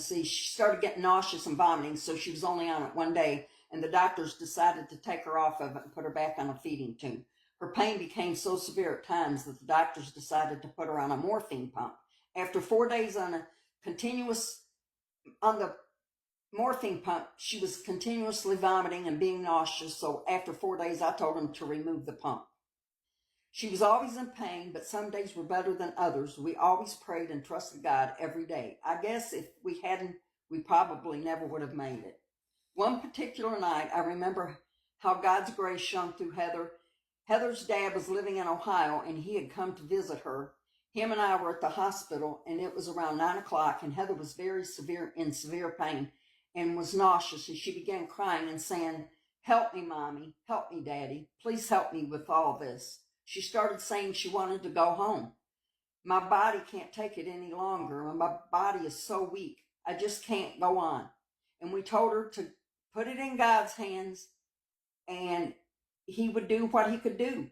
see, she started getting nauseous and vomiting, so she was only on it one day, and the doctors decided to take her off of it and put her back on a feeding tube. Her pain became so severe at times that the doctors decided to put her on a morphine pump. After 4 days on the morphine pump, she was continuously vomiting and being nauseous, so after 4 days, I told them to remove the pump. She was always in pain, but some days were better than others. We always prayed and trusted God every day. I guess if we hadn't, we probably never would have made it. One particular night, I remember how God's grace shone through Heather. Heather's dad was living in Ohio, and he had come to visit her. Him and I were at the hospital, and it was around 9 o'clock, and Heather was very severe pain and was nauseous, and she began crying and saying, "Help me, Mommy. Help me, Daddy. Please help me with all this." She started saying she wanted to go home. "My body can't take it any longer. My body is so weak. I just can't go on." And we told her to put it in God's hands, and he would do what he could do.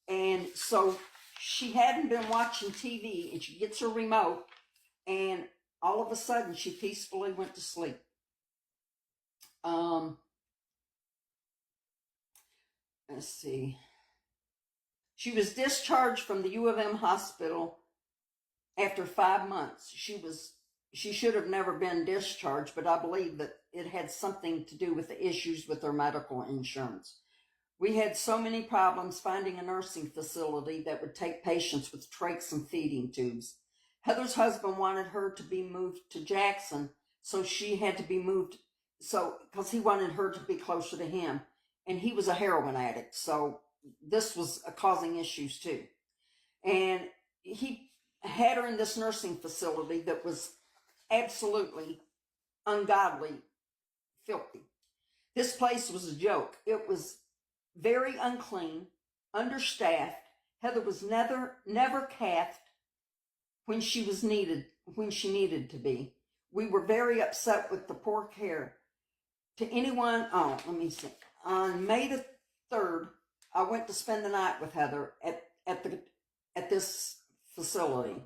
And so she hadn't been watching TV, and she gets her remote, and all of a sudden she peacefully went to sleep. Let's see. She was discharged from the U of M hospital after 5 months. She should have never been discharged, but I believe that it had something to do with the issues with her medical insurance. We had so many problems finding a nursing facility that would take patients with trachs and feeding tubes. Heather's husband wanted her to be moved to Jackson, so she had to be moved, because he wanted her to be closer to him, and he was a heroin addict, so this was causing issues too. And he had her in this nursing facility that was absolutely ungodly, filthy. This place was a joke. It was very unclean, understaffed. Heather was never cathed when she needed to be. We were very upset with the poor care. Let me see. On May the 3rd, I went to spend the night with Heather at this facility.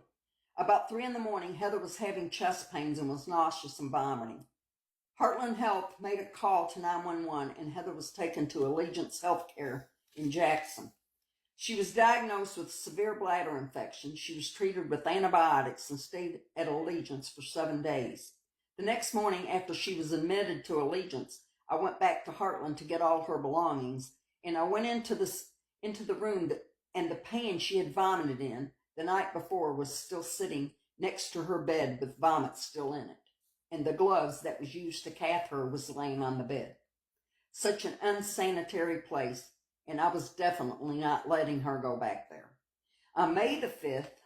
About 3 a.m, Heather was having chest pains and was nauseous and vomiting. Heartland Health made a call to 911, and Heather was taken to Allegiance Healthcare in Jackson. She was diagnosed with severe bladder infection. She was treated with antibiotics and stayed at Allegiance for 7 days. The next morning, after she was admitted to Allegiance, I went back to Heartland to get all her belongings, and I went into the room and the pan she had vomited in the night before was still sitting next to her bed with vomit still in it, and the gloves that was used to cath her was laying on the bed. Such an unsanitary place, and I was definitely not letting her go back there. On May the 5th,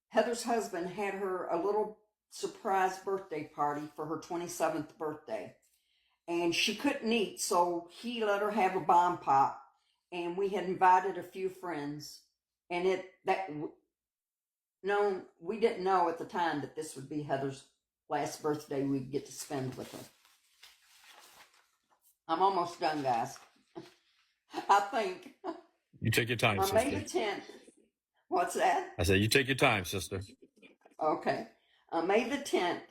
Heather's husband had her a little surprise birthday party for her 27th birthday. And she couldn't eat, so he let her have a bomb pop. And we had invited a few friends. And we didn't know at the time that this would be Heather's last birthday we'd get to spend with her. I'm almost done, guys. I think. You take your time, sister. On May the 10th. What's that? I said, you take your time, sister. Okay. On May the 10th,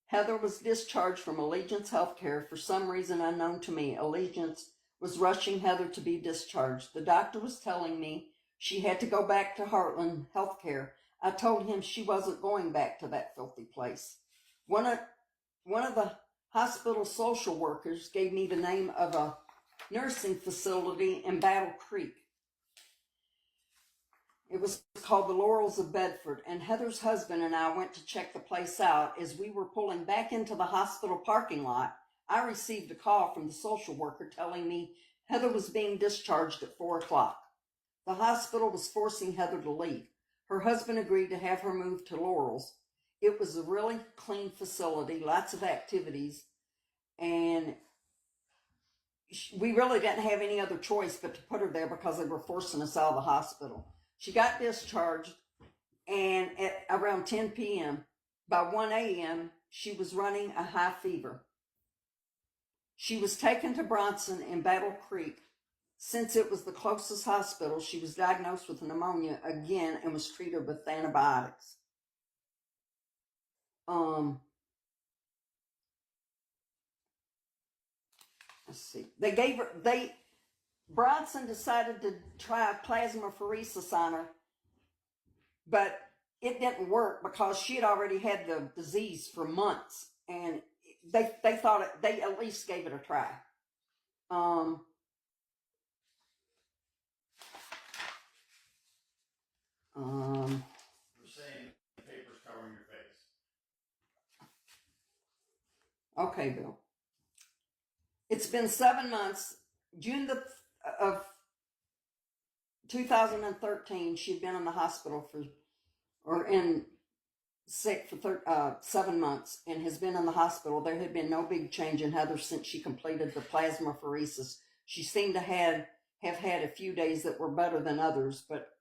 Heather was discharged from Allegiance Healthcare. For some reason unknown to me, Allegiance was rushing Heather to be discharged. The doctor was telling me she had to go back to Heartland Healthcare. I told him she wasn't going back to that filthy place. One of the hospital social workers gave me the name of a nursing facility in Battle Creek. It was called the Laurels of Bedford, and Heather's husband and I went to check the place out. As we were pulling back into the hospital parking lot, I received a call from the social worker telling me Heather was being discharged at 4 o'clock. The hospital was forcing Heather to leave. Her husband agreed to have her moved to Laurels. It was a really clean facility, lots of activities, and we really didn't have any other choice but to put her there because they were forcing us out of the hospital. She got discharged, and at around 10 p.m., by 1 a.m., she was running a high fever. She was taken to Bronson in Battle Creek. Since it was the closest hospital, she was diagnosed with pneumonia again and was treated with antibiotics. Let's see. Bronson decided to try plasmapheresis on her, but it didn't work because she had already had the disease for months, and they thought they at least gave it a try. You're saying the paper's covering your face. Okay, Bill. It's been 7 months. June of 2013, she'd been in the hospital sick for 7 months and has been in the hospital. There had been no big change in Heather since she completed the plasmapheresis. She seemed to have had a few days that were better than others, but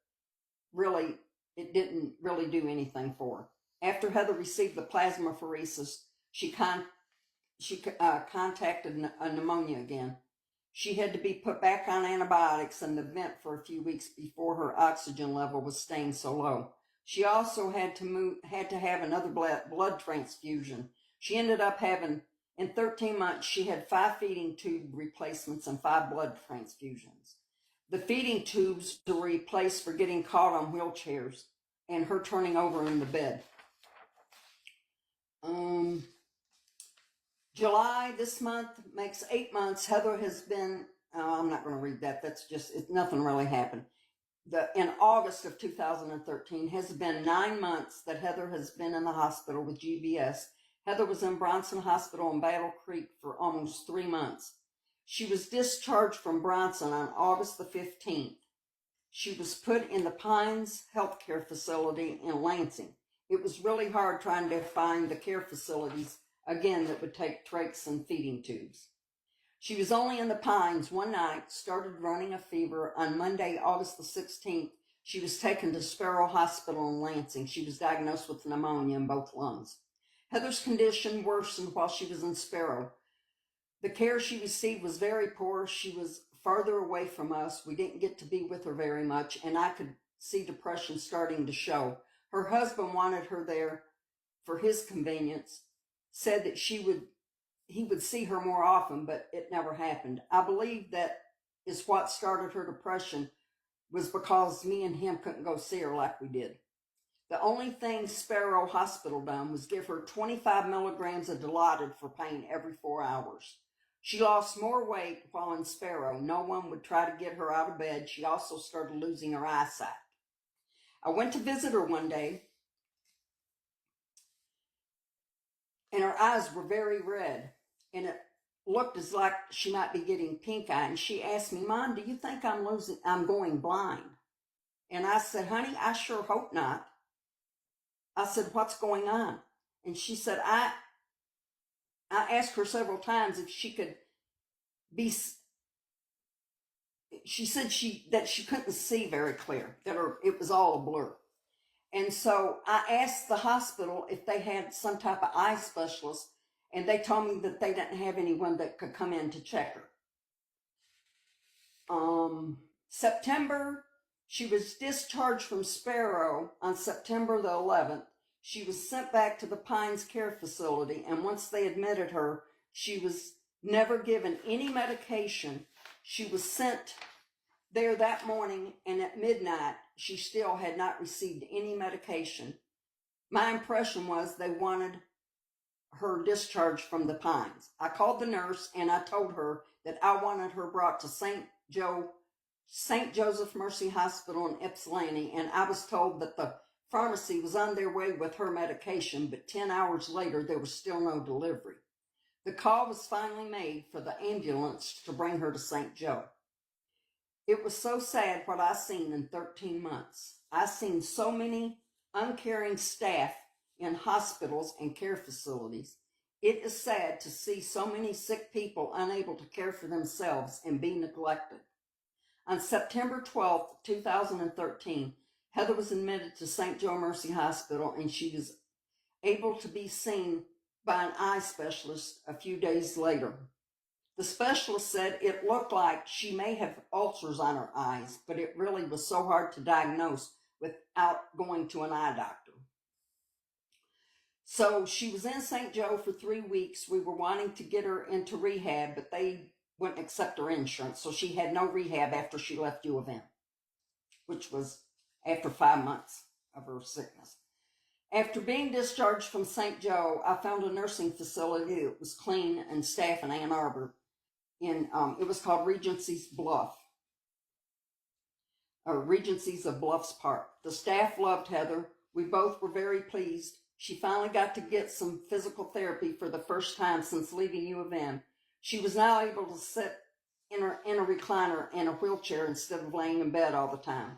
really, it didn't really do anything for her. After Heather received the plasmapheresis, she contacted a pneumonia again. She had to be put back on antibiotics and the vent for a few weeks before her oxygen level was staying so low. She also had to have another blood transfusion. She ended up having, in 13 months, she had 5 feeding tube replacements and 5 blood transfusions. The feeding tubes were replaced for getting caught on wheelchairs and her turning over in the bed. July this month makes 8 months. Heather has been, I'm not going to read that. That's just, nothing really happened. In August of 2013 has been 9 months that Heather has been in the hospital with GBS. Heather was in Bronson Hospital in Battle Creek for almost 3 months. She was discharged from Bronson on August the 15th. She was put in the Pines Healthcare Facility in Lansing. It was really hard trying to find the care facilities, again, that would take trachs and feeding tubes. She was only in the Pines one night, started running a fever. On Monday, August the 16th, she was taken to Sparrow Hospital in Lansing. She was diagnosed with pneumonia in both lungs. Heather's condition worsened while she was in Sparrow. The care she received was very poor. She was farther away from us. We didn't get to be with her very much, and I could see depression starting to show. Her husband wanted her there for his convenience, said that he would see her more often, but it never happened. I believe that is what started her depression, was because me and him couldn't go see her like we did. The only thing Sparrow Hospital done was give her 25 milligrams of Dilaudid for pain every 4 hours. She lost more weight while in Sparrow. No one would try to get her out of bed. She also started losing her eyesight. I went to visit her one day, and her eyes were very red, and it looked as like she might be getting pink eye. And she asked me, "Mom, do you think I'm going blind?" And I said, "Honey, I sure hope not." I said, "What's going on?" And she said, I asked her several times if she could be, she said that she couldn't see very clear, that it was all a blur. And so I asked the hospital if they had some type of eye specialist, and they told me that they didn't have anyone that could come in to check her. September, she was discharged from Sparrow on September the 11th. She was sent back to the Pines Care Facility, and once they admitted her, she was never given any medication. She was sent there that morning, and at midnight, she still had not received any medication. My impression was they wanted her discharged from the Pines. I called the nurse, and I told her that I wanted her brought to St. Joseph Mercy Hospital in Ypsilanti, and I was told that the pharmacy was on their way with her medication, but 10 hours later, there was still no delivery. The call was finally made for the ambulance to bring her to St. Joe. It was so sad what I seen in 13 months. I seen so many uncaring staff in hospitals and care facilities. It is sad to see so many sick people unable to care for themselves and be neglected. On September 12th, 2013, Heather was admitted to St. Joe Mercy Hospital, and she was able to be seen by an eye specialist a few days later. The specialist said it looked like she may have ulcers on her eyes, but it really was so hard to diagnose without going to an eye doctor. So she was in St. Joe for 3 weeks. We were wanting to get her into rehab, but they wouldn't accept her insurance. So she had no rehab after she left U of M, which was after 5 months of her sickness. After being discharged from St. Joe, I found a nursing facility that was clean and staff in Ann Arbor. It was called Regency's Bluff, or Regency's of Bluffs Park. The staff loved Heather. We both were very pleased. She finally got to get some physical therapy for the first time since leaving U of M. She was now able to sit in a recliner and a wheelchair instead of laying in bed all the time.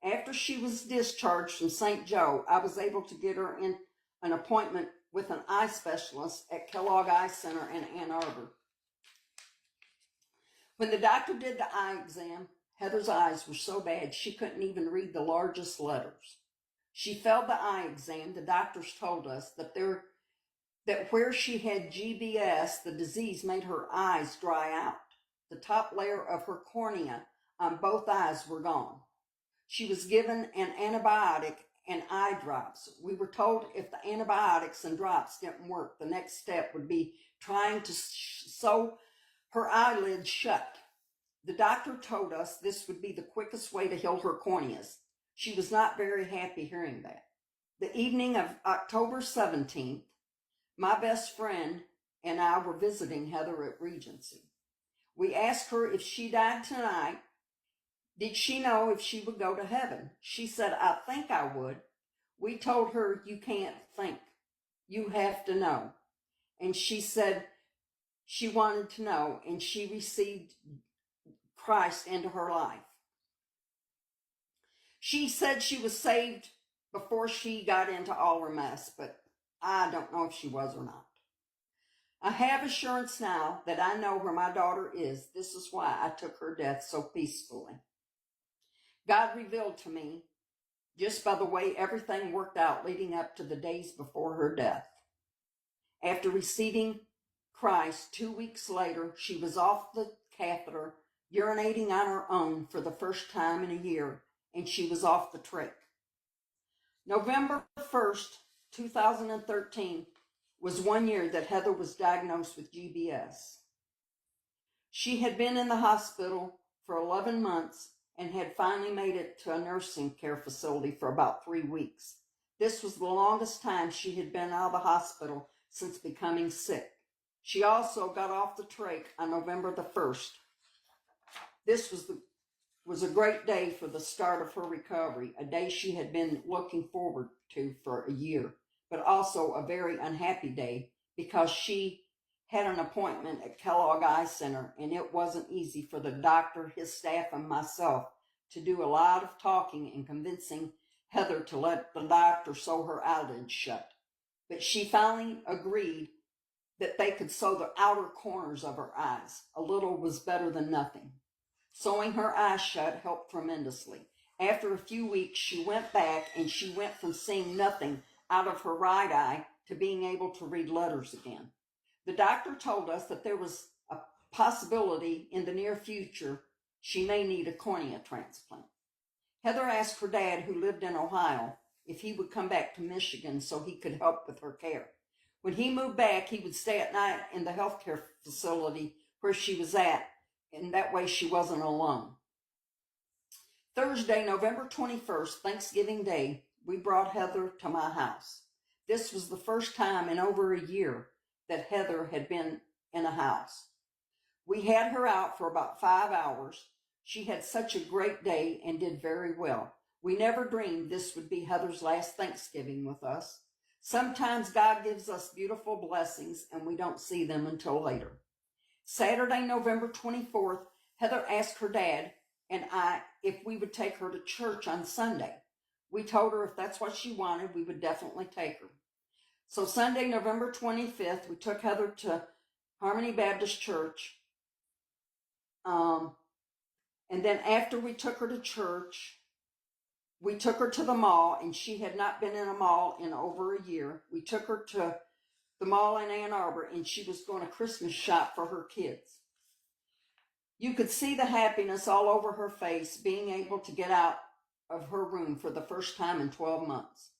After she was discharged from St. Joe, I was able to get her in an appointment with an eye specialist at Kellogg Eye Center in Ann Arbor. When the doctor did the eye exam, Heather's eyes were so bad she couldn't even read the largest letters. She failed the eye exam. The doctors told us that where she had GBS, the disease made her eyes dry out. The top layer of her cornea on both eyes were gone. She was given an antibiotic and eye drops. We were told if the antibiotics and drops didn't work, the next step would be trying to sew her eyelids shut. The doctor told us this would be the quickest way to heal her corneas. She was not very happy hearing that. The evening of October 17th, my best friend and I were visiting Heather at Regency. We asked her if she died tonight, did she know if she would go to heaven? She said, I think I would. We told her, you can't think. You have to know. And she said she wanted to know, and she received Christ into her life. She said she was saved before she got into all her mess, but I don't know if she was or not. I have assurance now that I know where my daughter is. This is why I took her death so peacefully. God revealed to me just by the way everything worked out leading up to the days before her death. After receiving Christ 2 weeks later, she was off the catheter, urinating on her own for the first time in a year, and she was off the trach. November 1st, 2013 was 1 year that Heather was diagnosed with GBS. She had been in the hospital for 11 months and had finally made it to a nursing care facility for about 3 weeks. This was the longest time she had been out of the hospital since becoming sick. She also got off the trach on November the 1st. This was a great day for the start of her recovery, a day she had been looking forward to for a year, but also a very unhappy day because she had an appointment at Kellogg Eye Center, and it wasn't easy for the doctor, his staff, and myself to do a lot of talking and convincing Heather to let the doctor sew her eyelids shut. But she finally agreed that they could sew the outer corners of her eyes. A little was better than nothing. Sewing her eyes shut helped tremendously. After a few weeks, she went back, and she went from seeing nothing out of her right eye to being able to read letters again. The doctor told us that there was a possibility in the near future she may need a cornea transplant. Heather asked her dad, who lived in Ohio, if he would come back to Michigan so he could help with her care. When he moved back, he would stay at night in the healthcare facility where she was at, and that way she wasn't alone. Thursday, November 21st, Thanksgiving Day, we brought Heather to my house. This was the first time in over a year that Heather had been in a house. We had her out for about 5 hours. She had such a great day and did very well. We never dreamed this would be Heather's last Thanksgiving with us. Sometimes God gives us beautiful blessings and we don't see them until later. Saturday, November 24th, Heather asked her dad and I if we would take her to church on Sunday. We told her if that's what she wanted, we would definitely take her. So Sunday, November 25th, we took Heather to Harmony Baptist Church. And then after we took her to church, we took her to the mall, and she had not been in a mall in over a year. We took her to the mall in Ann Arbor, and she was going to Christmas shop for her kids. You could see the happiness all over her face, being able to get out of her room for the first time in 12 months.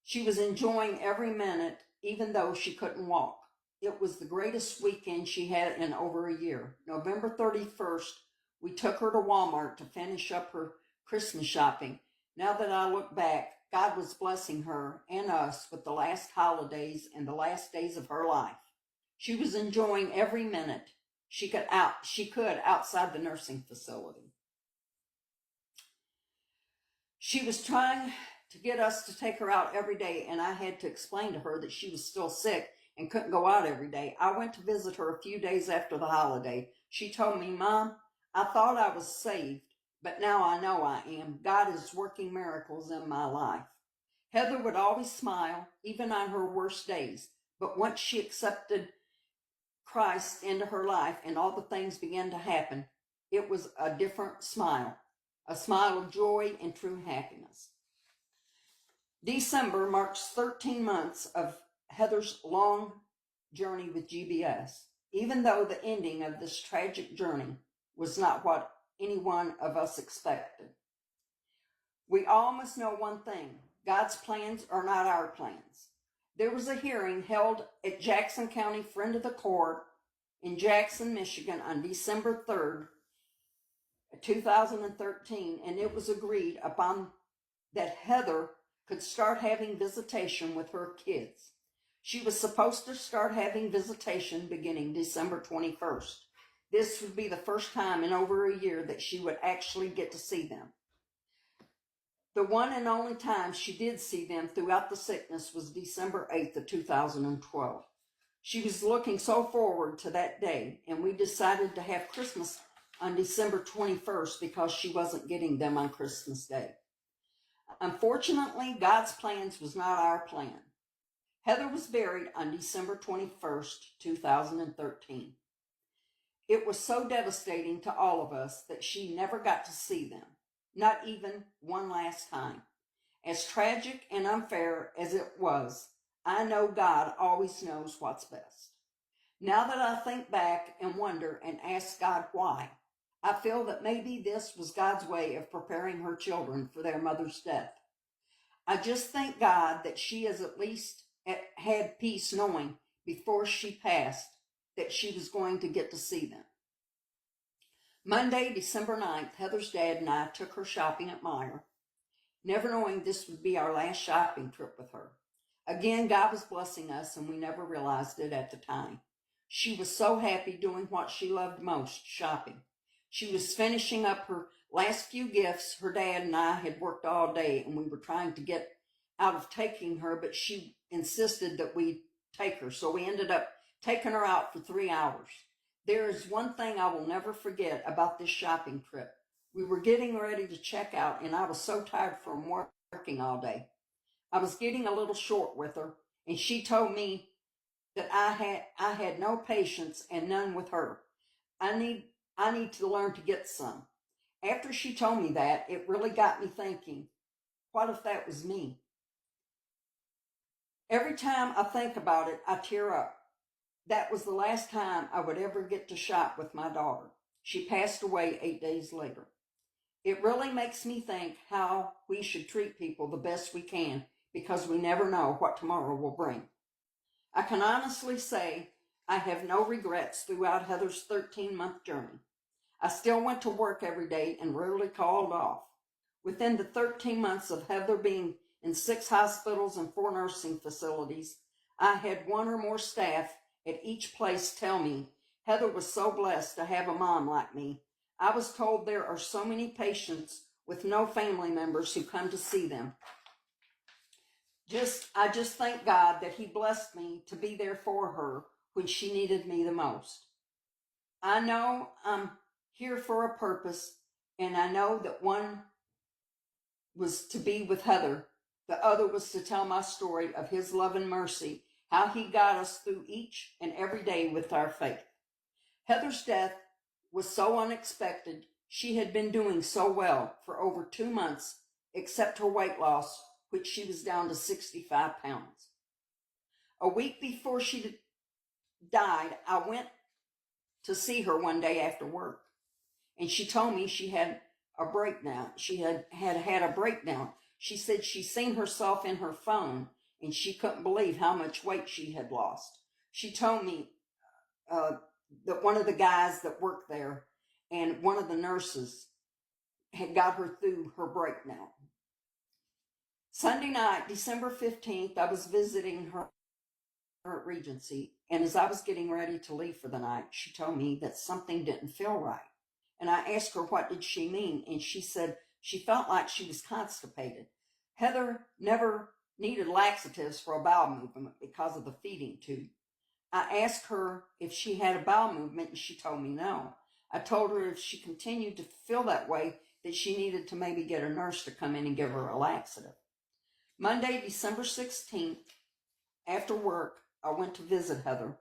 She was enjoying every minute, even though she couldn't walk. It was the greatest weekend she had in over a year. November 31st, we took her to Walmart to finish up her Christmas shopping. Now that I look back, God was blessing her and us with the last holidays and the last days of her life. She was enjoying every minute she could outside the nursing facility. She was trying to get us to take her out every day, and I had to explain to her that she was still sick and couldn't go out every day. I went to visit her a few days after the holiday. She told me, "Mom, I thought I was saved, but now I know I am. God is working miracles in my life." Heather would always smile, even on her worst days. But once she accepted Christ into her life and all the things began to happen, it was a different smile, a smile of joy and true happiness. December marks 13 months of Heather's long journey with GBS, even though the ending of this tragic journey was not what any one of us expected. We all must know one thing: God's plans are not our plans. There was a hearing held at Jackson County Friend of the Court in Jackson, Michigan on December 3rd, 2013, and it was agreed upon that Heather could start having visitation with her kids. She was supposed to start having visitation beginning December 21st. This would be the first time in over a year that she would actually get to see them. The one and only time she did see them throughout the sickness was December 8th of 2012. She was looking so forward to that day, and we decided to have Christmas on December 21st because she wasn't getting them on Christmas Day. Unfortunately, God's plans was not our plan. Heather was buried on December 21st, 2013. It was so devastating to all of us that she never got to see them, not even one last time. As tragic and unfair as it was, I know God always knows what's best. Now that I think back and wonder and ask God why, I feel that maybe this was God's way of preparing her children for their mother's death. I just thank God that she has at least had peace knowing before she passed that she was going to get to see them. Monday, December 9th, Heather's dad and I took her shopping at Meijer, never knowing this would be our last shopping trip with her. Again, God was blessing us, and we never realized it at the time. She was so happy doing what she loved most, shopping. She was finishing up her last few gifts. Her dad and I had worked all day, and we were trying to get out of taking her, but she insisted that we take her. So we ended up taking her out for 3 hours. There is one thing I will never forget about this shopping trip. We were getting ready to check out, and I was so tired from working all day. I was getting a little short with her, and she told me that I had no patience and none with her. I need to learn to get some. After she told me that, it really got me thinking, what if that was me? Every time I think about it, I tear up. That was the last time I would ever get to shop with my daughter. She passed away 8 days later. It really makes me think how we should treat people the best we can, because we never know what tomorrow will bring. I can honestly say I have no regrets throughout Heather's 13-month journey. I still went to work every day and rarely called off. Within the 13 months of Heather being in 6 hospitals and 4 nursing facilities, I had 1 or more staff at each place tell me Heather was so blessed to have a mom like me. I was told there are so many patients with no family members who come to see them. I just thank God that He blessed me to be there for her when she needed me the most. I know I'm here for a purpose, and I know that one was to be with Heather. The other was to tell my story of His love and mercy, how He got us through each and every day with our faith. Heather's death was so unexpected. She had been doing so well for over 2 months, except her weight loss, which she was down to 65 pounds. A week before she died, I went to see her one day after work, and she told me she had a breakdown. She had a breakdown. She said she seen herself in her phone and she couldn't believe how much weight she had lost. She told me that one of the guys that worked there and one of the nurses had got her through her breakdown. Sunday night, December 15th, I was visiting her at Regency, and as I was getting ready to leave for the night, she told me that something didn't feel right. And I asked her what did she mean, and she said she felt like she was constipated. Heather never needed laxatives for a bowel movement because of the feeding tube. I asked her if she had a bowel movement, and she told me no. I told her if she continued to feel that way, that she needed to maybe get a nurse to come in and give her a laxative. Monday, December 16th, after work, I went to visit Heather,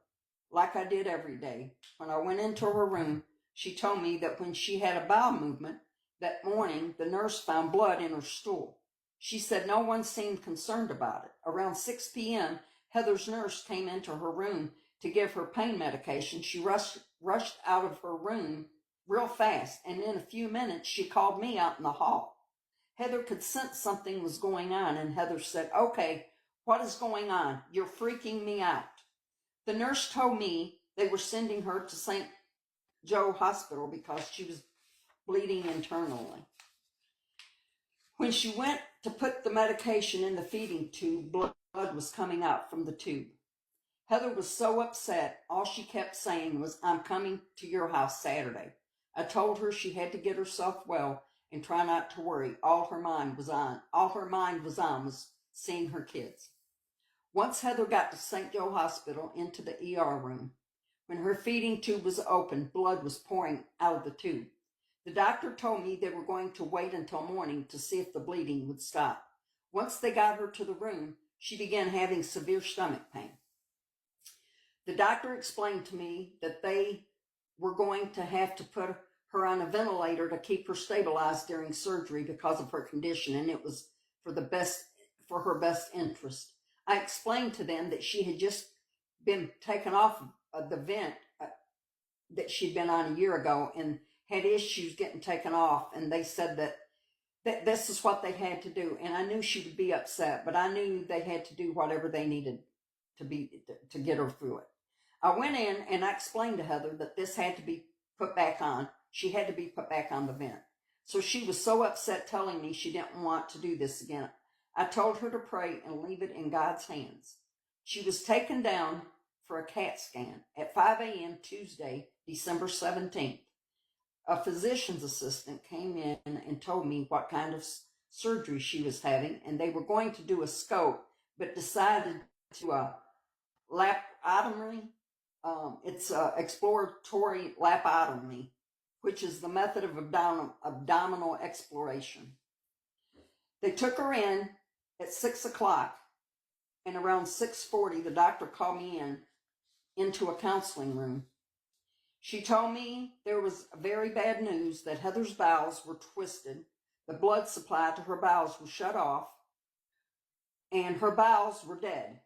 like I did every day. When I went into her room, she told me that when she had a bowel movement that morning, the nurse found blood in her stool. She said no one seemed concerned about it. Around 6 p.m., Heather's nurse came into her room to give her pain medication. She rushed out of her room real fast, and in a few minutes, she called me out in the hall. Heather could sense something was going on, and Heather said, "Okay, what is going on? You're freaking me out." The nurse told me they were sending her to St. Joe Hospital because she was bleeding internally. When she went to put the medication in the feeding tube, blood was coming out from the tube. Heather was so upset, all she kept saying was, "I'm coming to your house Saturday." I told her she had to get herself well and try not to worry. All her mind was on was seeing her kids. Once Heather got to St. Joe Hospital into the ER room, when her feeding tube was open, blood was pouring out of the tube. The doctor told me they were going to wait until morning to see if the bleeding would stop. Once they got her to the room, she began having severe stomach pain. The doctor explained to me that they were going to have to put her on a ventilator to keep her stabilized during surgery because of her condition, and it was for her best interest. I explained to them that she had just been taken off of the vent that she'd been on a year ago and had issues getting taken off, and they said that this is what they had to do. And I knew she would be upset, but I knew they had to do whatever they needed to get her through it. I went in and I explained to Heather that this had to be put back on. She had to be put back on the vent. So she was so upset, telling me she didn't want to do this again. I told her to pray and leave it in God's hands. She was taken down for a CAT scan at 5 a.m. Tuesday, December 17th. A physician's assistant came in and told me what kind of surgery she was having, and they were going to do a scope, but decided to laparotomy. It's exploratory laparotomy, which is the method of abdominal exploration. They took her in at 6 o'clock, and around 6:40, the doctor called me into a counseling room. She told me there was very bad news, that Heather's bowels were twisted, the blood supply to her bowels was shut off, and her bowels were dead.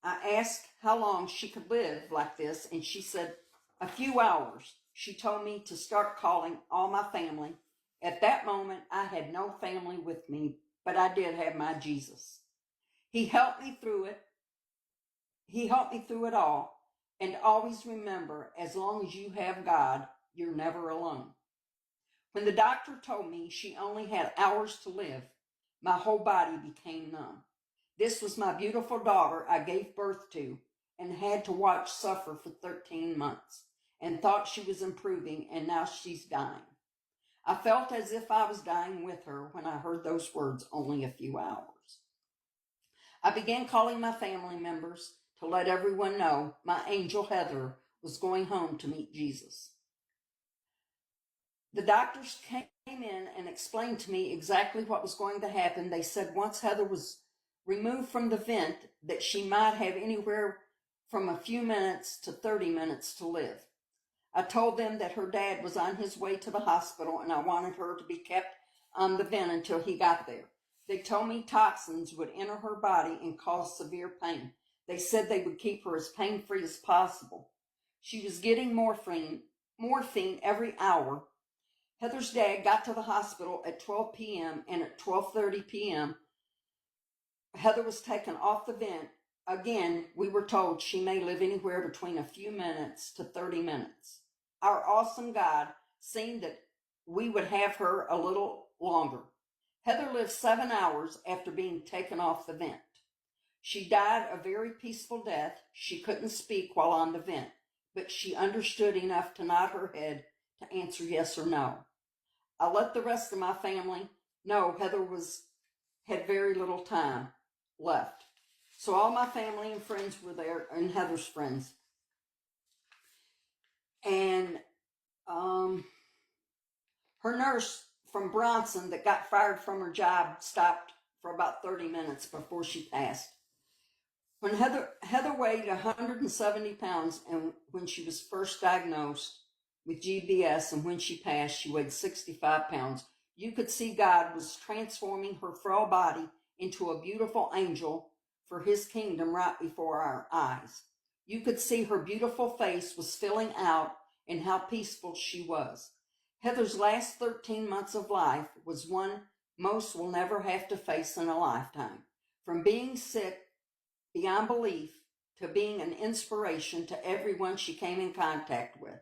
I asked how long she could live like this, and she said a few hours. She told me to start calling all my family. At that moment, I had no family with me, but I did have my Jesus. He helped me through it. He helped me through it all. And always remember, as long as you have God, you're never alone. When the doctor told me she only had hours to live, my whole body became numb. This was my beautiful daughter I gave birth to and had to watch suffer for 13 months and thought she was improving, and now she's dying. I felt as if I was dying with her when I heard those words, only a few hours. I began calling my family members to let everyone know my angel Heather was going home to meet Jesus. The doctors came in and explained to me exactly what was going to happen. They said once Heather was removed from the vent, that she might have anywhere from a few minutes to 30 minutes to live. I told them that her dad was on his way to the hospital, and I wanted her to be kept on the vent until he got there. They told me toxins would enter her body and cause severe pain. They said they would keep her as pain-free as possible. She was getting morphine every hour, Heather's dad got to the hospital at 12 p.m. and at 12:30 p.m., Heather was taken off the vent. Again, we were told she may live anywhere between a few minutes to 30 minutes. Our awesome God seemed that we would have her a little longer. Heather lived 7 hours after being taken off the vent. She died a very peaceful death. She couldn't speak while on the vent, but she understood enough to nod her head to answer yes or no. I let the rest of my family know Heather had very little time left. So all my family and friends were there, and Heather's friends. And her nurse from Bronson that got fired from her job stopped for about 30 minutes before she passed. When Heather weighed 170 pounds, and when she was first diagnosed with GBS, and when she passed, she weighed 65 pounds. You could see God was transforming her frail body into a beautiful angel for his kingdom right before our eyes. You could see her beautiful face was filling out and how peaceful she was. Heather's last 13 months of life was one most will never have to face in a lifetime. From being sick beyond belief to being an inspiration to everyone she came in contact with.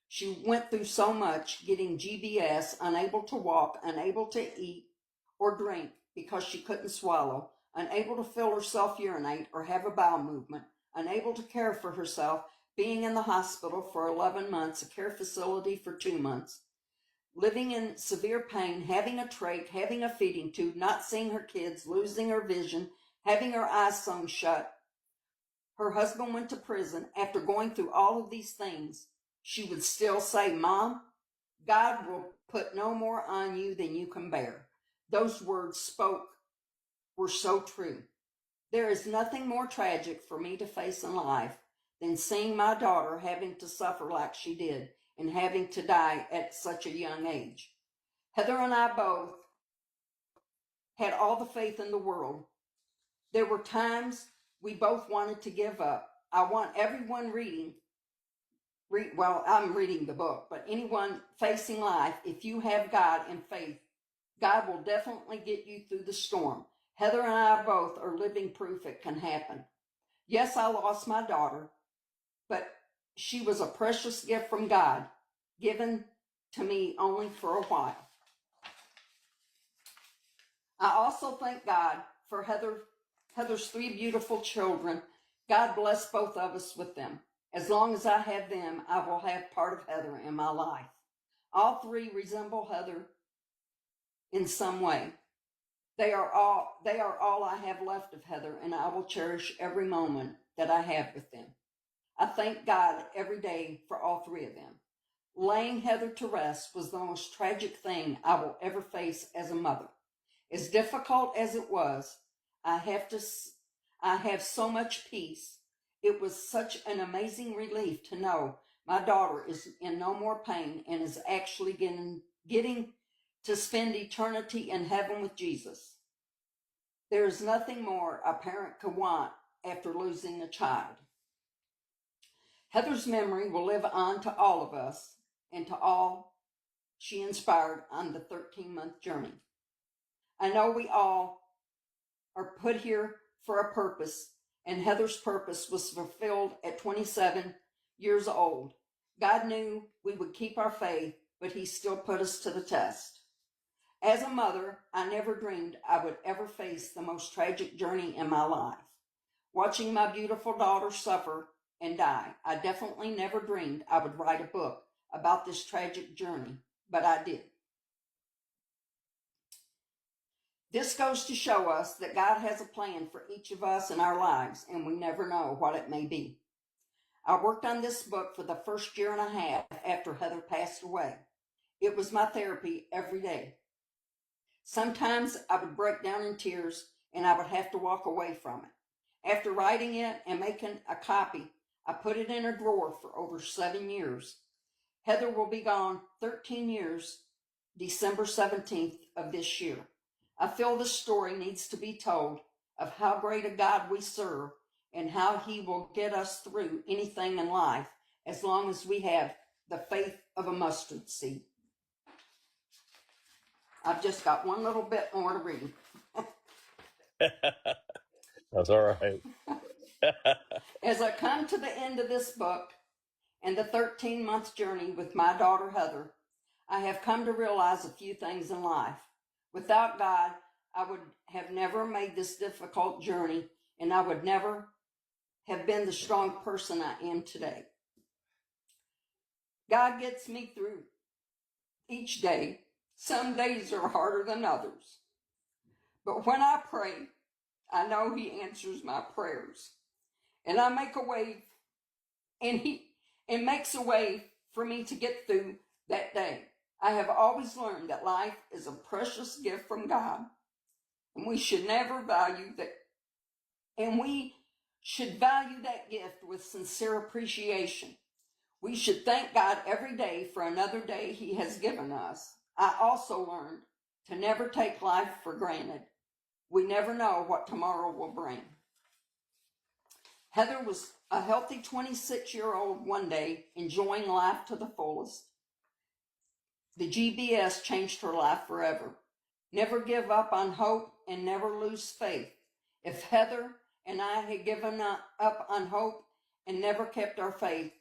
She went through so much, getting GBS, unable to walk, unable to eat or drink because she couldn't swallow, unable to feel herself urinate or have a bowel movement, unable to care for herself, being in the hospital for 11 months, a care facility for 2 months, living in severe pain, having a trach, having a feeding tube, not seeing her kids, losing her vision, having her eyes sewn shut. Her husband went to prison. After going through all of these things, she would still say, "Mom, God will put no more on you than you can bear." Those words spoke were so true. There is nothing more tragic for me to face in life than seeing my daughter having to suffer like she did and having to die at such a young age. Heather and I both had all the faith in the world. There were times we both wanted to give up. I want everyone I'm reading the book, but anyone facing life, if you have God and faith, God will definitely get you through the storm. Heather and I both are living proof it can happen. Yes, I lost my daughter, but she was a precious gift from God, given to me only for a while. I also thank God for Heather's 3 beautiful children. God bless both of us with them. As long as I have them, I will have part of Heather in my life. All 3 resemble Heather in some way. They are all I have left of Heather, and I will cherish every moment that I have with them. I thank God every day for all 3 of them. Laying Heather to rest was the most tragic thing I will ever face as a mother. As difficult as it was, I have so much peace. It was such an amazing relief to know my daughter is in no more pain and is actually getting to spend eternity in heaven with Jesus. There is nothing more a parent could want after losing a child. Heather's memory will live on to all of us and to all she inspired on the 13-month journey. I know we all are put here for a purpose, and Heather's purpose was fulfilled at 27 years old. God knew we would keep our faith, but he still put us to the test. As a mother, I never dreamed I would ever face the most tragic journey in my life. Watching my beautiful daughter suffer and die, I definitely never dreamed I would write a book about this tragic journey, but I did. This goes to show us that God has a plan for each of us in our lives, and we never know what it may be. I worked on this book for the first year and a half after Heather passed away. It was my therapy every day. Sometimes I would break down in tears and I would have to walk away from it. After writing it and making a copy, I put it in a drawer for over 7 years. Heather will be gone 13 years, December 17th of this year. I feel this story needs to be told of how great a God we serve and how he will get us through anything in life as long as we have the faith of a mustard seed. I've just got one little bit more to read. That's all right. As I come to the end of this book and the 13-month journey with my daughter Heather, I have come to realize a few things in life. Without God, I would have never made this difficult journey, and I would never have been the strong person I am today. God gets me through each day. Some days are harder than others. But when I pray, I know He answers my prayers. And I make a way, and He makes a way for me to get through that day. I have always learned that life is a precious gift from God, and we should never value that, and we should value that gift with sincere appreciation. We should thank God every day for another day He has given us. I also learned to never take life for granted. We never know what tomorrow will bring. Heather was a healthy 26-year-old one day, enjoying life to the fullest. The GBS changed her life forever. Never give up on hope and never lose faith. If Heather and I had given up on hope and never kept our faith,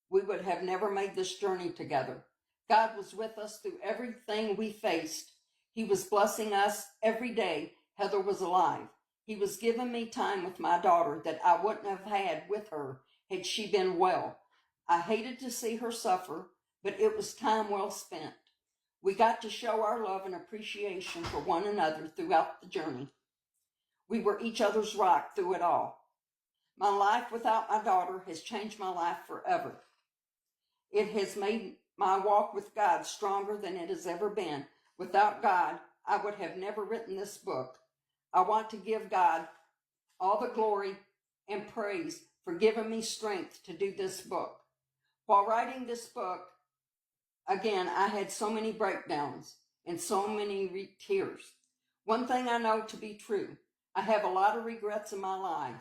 we would have never made this journey together. God was with us through everything we faced. He was blessing us every day Heather was alive. He was giving me time with my daughter that I wouldn't have had with her had she been well. I hated to see her suffer, but it was time well spent. We got to show our love and appreciation for one another throughout the journey. We were each other's rock through it all. My life without my daughter has changed my life forever. It has made my walk with God stronger than it has ever been. Without God, I would have never written this book. I want to give God all the glory and praise for giving me strength to do this book. While writing this book, again, I had so many breakdowns and so many tears. One thing I know to be true, I have a lot of regrets in my life,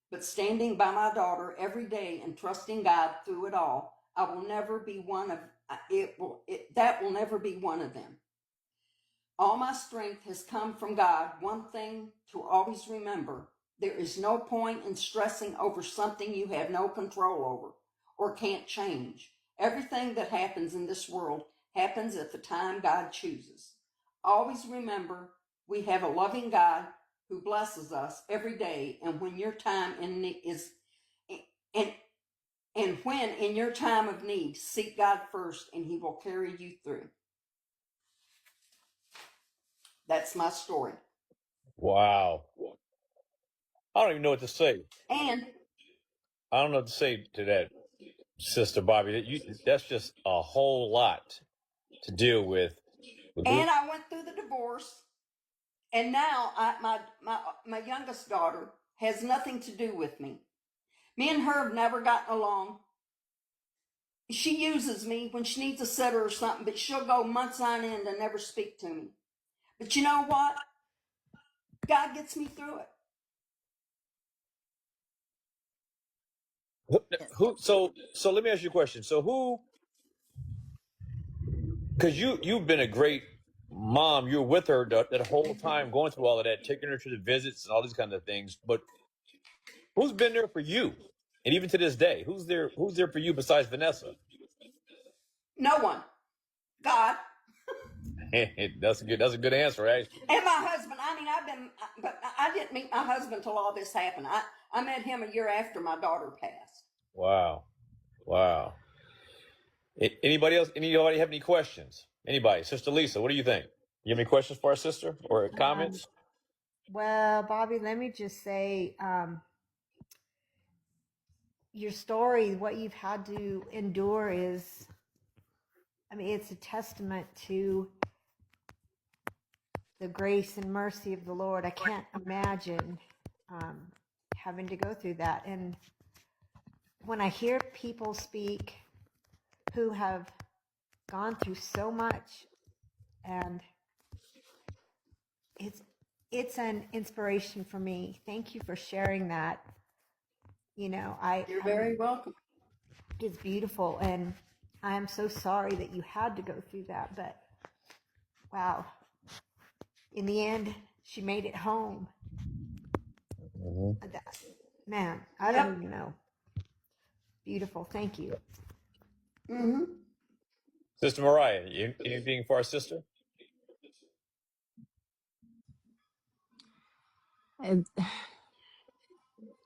but standing by my daughter every day and trusting God through it all, I will never be one of that will never be one of them. All my strength has come from God. One thing to always remember, there is no point in stressing over something you have no control over or can't change. Everything that happens in this world happens at the time God chooses. Always remember, we have a loving God who blesses us every day, and when your time when in your time of need, seek God first, and He will carry you through. That's my story. Wow. I don't even know what to say. And I don't know what to say to that, Sister Bobby. That's just a whole lot to deal with. I went through the divorce, and now my youngest daughter has nothing to do with me. Me and her have never gotten along. She uses me when she needs a sitter or something, but she'll go months on end and never speak to me. But you know what? God gets me through it. So let me ask you a question. So because you've been a great mom, you're with her that whole time, going through all of that, taking her to the visits and all these kind of things. But who's been there for you? And even to this day, who's there for you besides Vanessa? No one. God. That's a good answer, actually. And my husband. But I didn't meet my husband till all this happened. I met him a year after my daughter passed. Wow. Anybody else? Anybody have any questions? Anybody? Sister Lisa, what do you think? You have any questions for our sister or comments? Well, Bobby, let me just say, your story, what you've had to endure is, it's a testament to the grace and mercy of the Lord. I can't imagine having to go through that. And when I hear people speak who have gone through so much, and it's an inspiration for me. Thank you for sharing that. You're very welcome. It's beautiful, and I am so sorry that you had to go through that, but wow. In the end, she made it home. Mhm. Man, I don't Yep. even know. Beautiful. Thank you. Mm-hmm. Sister Mariah, anything for our sister? It,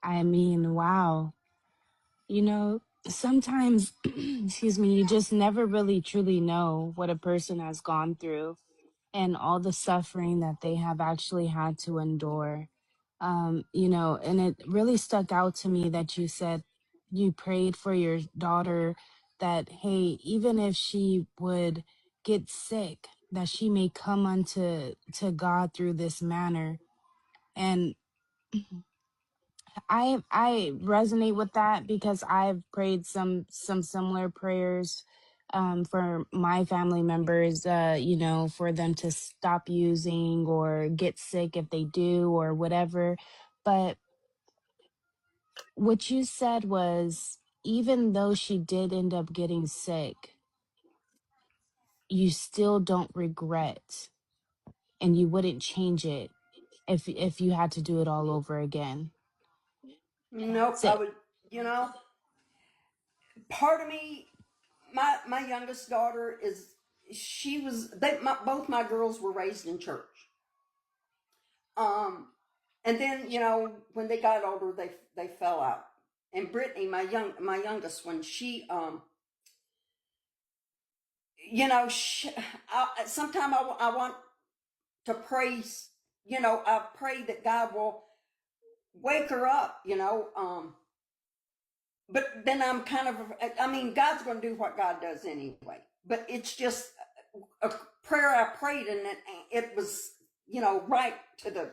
I mean, wow. You know, sometimes, excuse me, you just never really truly know what a person has gone through and all the suffering that they have actually had to endure. You know, and it really stuck out to me that you said you prayed for your daughter that, hey, even if she would get sick, that she may come unto to God through this manner. And I resonate with that because I've prayed some similar prayers for my family members, you know, for them to stop using or get sick if they do or whatever. But what you said was, even though she did end up getting sick, you still don't regret, and you wouldn't change it if you had to do it all over again. Nope. So I would, you know, part of me, my youngest daughter is, she was, both my girls were raised in church. Um, and then, you know, when they got older, they fell out. And Brittany, my youngest one, she, you know, sometimes I want to praise, you know, I pray that God will wake her up, you know. But then I'm kind of, I mean, God's going to do what God does anyway. But it's just a prayer I prayed, and it was, you know, right to the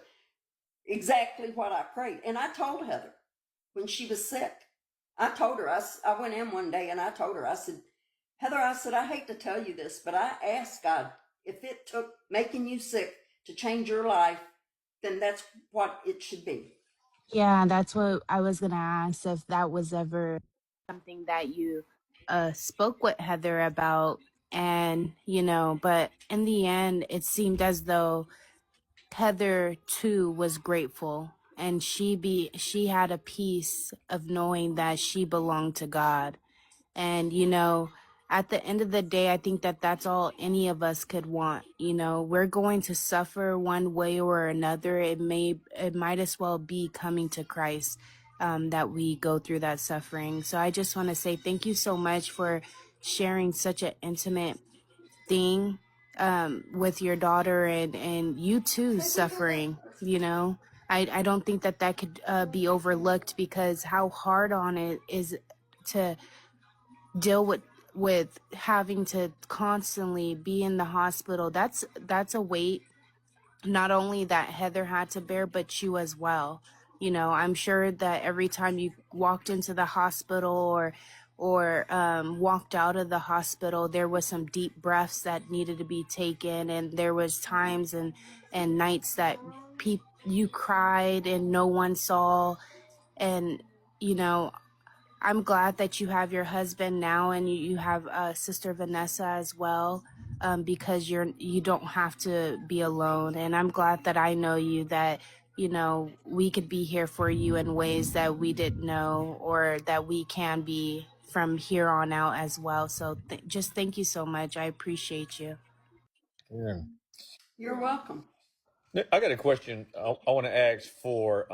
exactly what I prayed. And I told Heather when she was sick, I told her, I went in one day and I told her, I said, Heather, I said, I hate to tell you this, but I asked God, if it took making you sick to change your life, then that's what it should be. yeah, that's what I was gonna ask, if that was ever something that you spoke with Heather about. And, you know, but in the end, it seemed as though Heather too was grateful, and she had a peace of knowing that she belonged to God. And, you know, at the end of the day, I think that that's all any of us could want. You know, we're going to suffer one way or another. It might as well be coming to Christ, that we go through that suffering. So I just want to say thank you so much for sharing such an intimate thing, with your daughter, and you too suffering, you know. I don't think that that could be overlooked, because how hard on it is to deal with having to constantly be in the hospital. That's a weight not only that Heather had to bear, but you as well. You know, I'm sure that every time you walked into the hospital or walked out of the hospital, there was some deep breaths that needed to be taken, and there was times and nights that you cried and no one saw. And, you know, I'm glad that you have your husband now, and you have Sister Vanessa as well, because you don't have to be alone. And I'm glad that I know you, that, you know, we could be here for you in ways that we didn't know, or that we can be from here on out as well. So just thank you so much. I appreciate you. Yeah. You're welcome. I got a question I want to ask for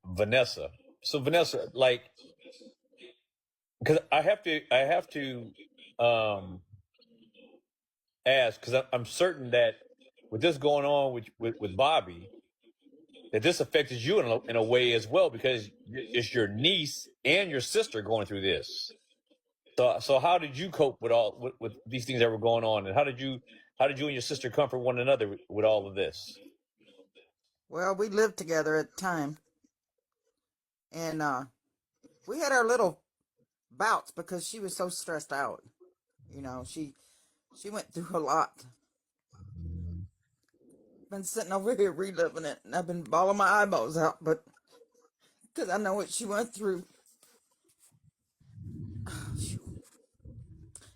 Vanessa. So Vanessa, like, because I have to um, ask, because I'm certain that with this going on with Bobby, that this affected you in a way as well, because it's your niece and your sister going through this. So how did you cope with these things that were going on, and how did you and your sister comfort one another with all of this? Well, we lived together at the time, and we had our little bouts because she was so stressed out. You know, she went through a lot. Been sitting over here reliving it, and I've been bawling my eyeballs out, but because I know what she went through.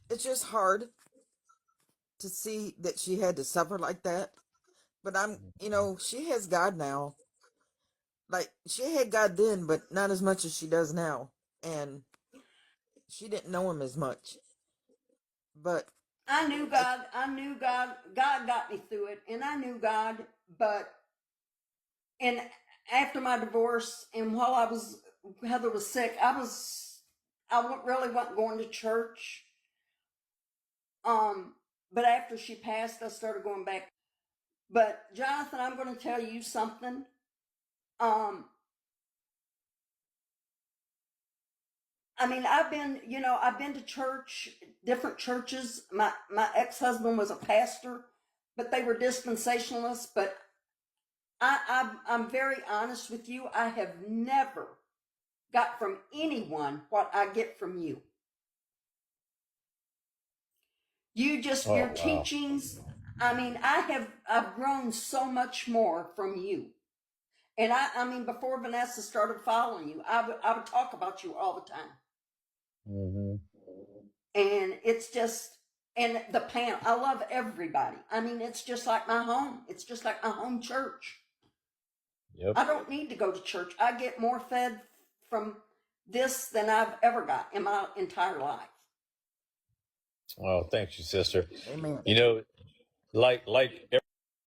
It's just hard to see that she had to suffer like that. But she has God now. Like, she had God then, but not as much as she does now. And she didn't know him as much. But I knew God. I knew God. God got me through it, and I knew God. But and after my divorce, and while Heather was sick, really wasn't going to church. But after she passed, I started going back. But Jonathan, I'm going to tell you something. I mean, I've been to church, different churches. My ex-husband was a pastor, but they were dispensationalists. But I'm very honest with you. I have never got from anyone what I get from you. Your teachings. I mean, I've grown so much more from you. And I mean, before Vanessa started following you, I would talk about you all the time. Mm-hmm. And it's just, and the panel, I love everybody. I mean, it's just like my home. It's just like my home church. Yep. I don't need to go to church. I get more fed from this than I've ever got in my entire life. Well, thank you, sister. amen. Like